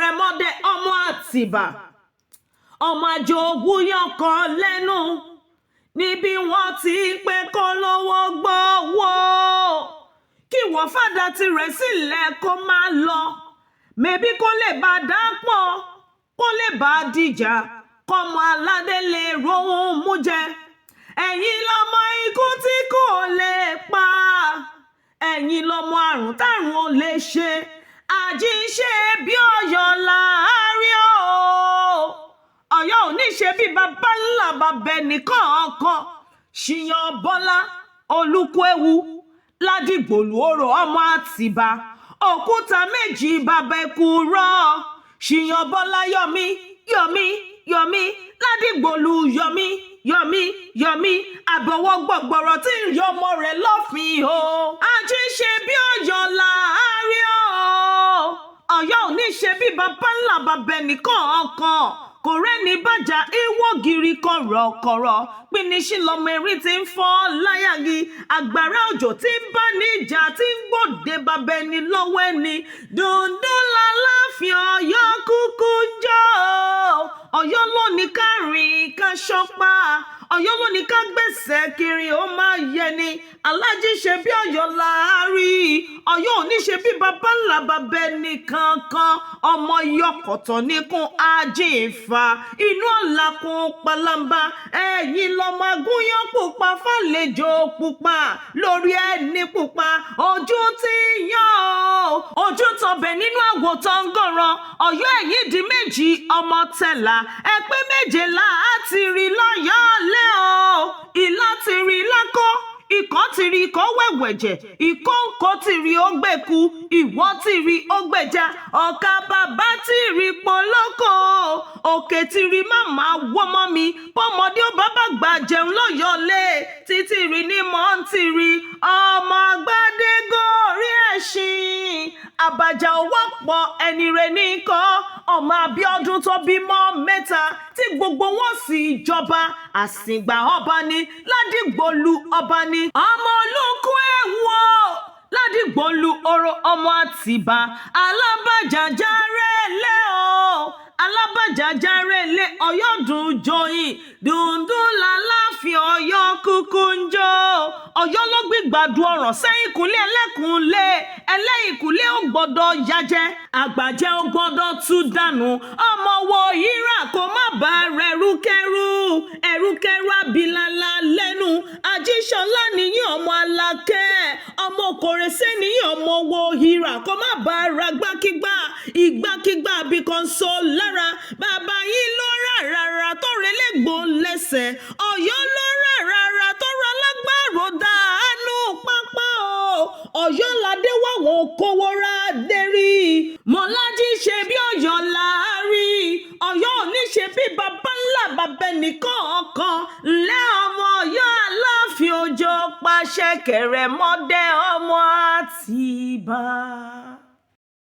ṣẹ̀kẹ̀rẹ̀mọdé ọmọ Àtìbà ọmọ àjògúnyán kan lẹ́nu níbi wọ́n ti pé kó lówó gbówó kí wọ́n fàdá tirẹ̀ sílẹ̀ kó máa lọ mẹ́bí kó lè bá dápọ̀ kó lè bá dìjà kọ́mọ aládé lè rohun mú jẹ ẹ̀yin lọmọ ikú tí kò lè pa ẹ̀yin lọmọ àrùn tárùn ò lè ṣe àjíṣe bí Ọ̀yọ́ láàárín o Ọ̀yọ́ ò ní ṣe bí bàbá ńlá bàbá ẹnìkan ọkọ Ṣìyàn Bọ́lá Olúkúewu Ládìgbòlù Orò ọmọ Àtìbà òkúta méjì bàbá ẹkú rọ Ṣìyàn Bọ́lá yọmí yọmí yọmí Ládìgbòlù yọmí yọmí yọmí àbọ̀wọ́ gbọ̀gbọ̀rọ̀ tí ń yọ ọmọ rẹ̀ lọ́fìn o àjíṣe bí Ọ̀yọ́ láàárín o Ọ̀yọ́ ò ní ṣe bí bàbá ńlá bàbá ẹnìkan ọkàn kò rẹ́ni bàjá ìwọ́gìrì kọ̀rọ̀kọ̀rọ̀ pínísí lọmọ erin tí ń fọ́ láyàgì àgbàrá òjò tí ń bá níjà tí ń gbòde bàbá ẹni lọ́wọ́ ẹni dùndún láláàfin Ọ̀yọ́ kúkú ń jó Ọ̀yọ́ ló ní ká rìn ká ṣọpá Ọ̀yọ́ ló ní ká gbèsè kiri ó máa yẹni alájíṣe bí Ọ̀yọ́ láàárín Ọ̀yọ́ ò ní ṣe bí bàbá ńlá bàbá ẹni kankan ọmọ yọkọ̀tọ̀ níkún Ajínfà inú ọ̀làkùn palamba ẹ̀yin lọ́mọ agúnyán pupa fàlejò pupa lórí ẹni pupa ojú ti yán ojú tọbẹ̀ nínú àwòtán gọ̀ràn Ọ̀yọ́ ẹ̀yìn di méjì ọmọ tẹ̀lá ẹ pé méje láti rí lọ́yọ̀ọ́lẹ́ o ìlà ti rí lákọ́ ikọ̀ ti rí ikọ̀ wẹ̀wẹ̀jẹ̀ ikọ̀ ńkọ́ ti rí ó gbẹ̀kú ìwọ́ ti rí ó gbẹ̀já ọ̀ka bàbá ti rí polóko òkè ti rí màmá wọ́mọ́ mi pọ́mọdé ó bàbá gbà jẹun lọ́yọ̀ọ́lé títí rí ní mọ́ ń ti rí ọmọ àgbàdé gorí ẹṣin àbàjá owó pọ̀ ẹni rẹ̀ ní kọ́ ọmọ Abíọ́dún tó bímọ mẹ́ta tí gbogbo wọn sì jọba àsìngbà ọba ni Ládìgbòlù ọba ni ọmọ Olúkúewu Ládìgbòlù Orò ọmọ Àtìbà alábàjájárẹ́lẹ̀ o alábàjájárẹ́lẹ̀ Ọ̀yọ́ dùn joyin dùndún láláàfin Ọ̀yọ́ kúkú ń jó Ọ̀yọ́ ló gbígbàdú ọ̀ràn sẹ́yìn kúnlé ẹlẹ́kùnlé ẹlẹ́yìnkùnlé ò gbọ́dọ̀ yájẹ́ àgbàjẹ́ ò gbọ́dọ̀ tú dànù ọmọ wo yíra kó má bá rẹrúkẹrú ẹrúkẹrú abilala lẹ́nu Ajíṣọlá nìyí ọmọ Alákẹ́ ọmọ Kòrèsé nìyí ọmọ wo yíra kó má bá ra gbákígbá ìgbákígbá àbíkọ́nsọ lára bàbá yìí ló rárá tó relégbò lẹ́sẹ̀ Ọ̀yọ́ ló rárá tó ra lágbàrò dànù pápá o Ọ̀yọ́ ládé wàwọn kówó ra dérí mọ́lájí ṣe bí Ọ̀yọ́ láàárín Ọ̀yọ́ ò ní ṣe bí bàbá ńlá bàbá ẹnìkan ọkàn ńlẹ́ ọmọ Ọ̀yọ́ Aláàfin Òjó pa ṣẹ̀kẹ̀rẹ̀mọdé ọmọ Àtìbà.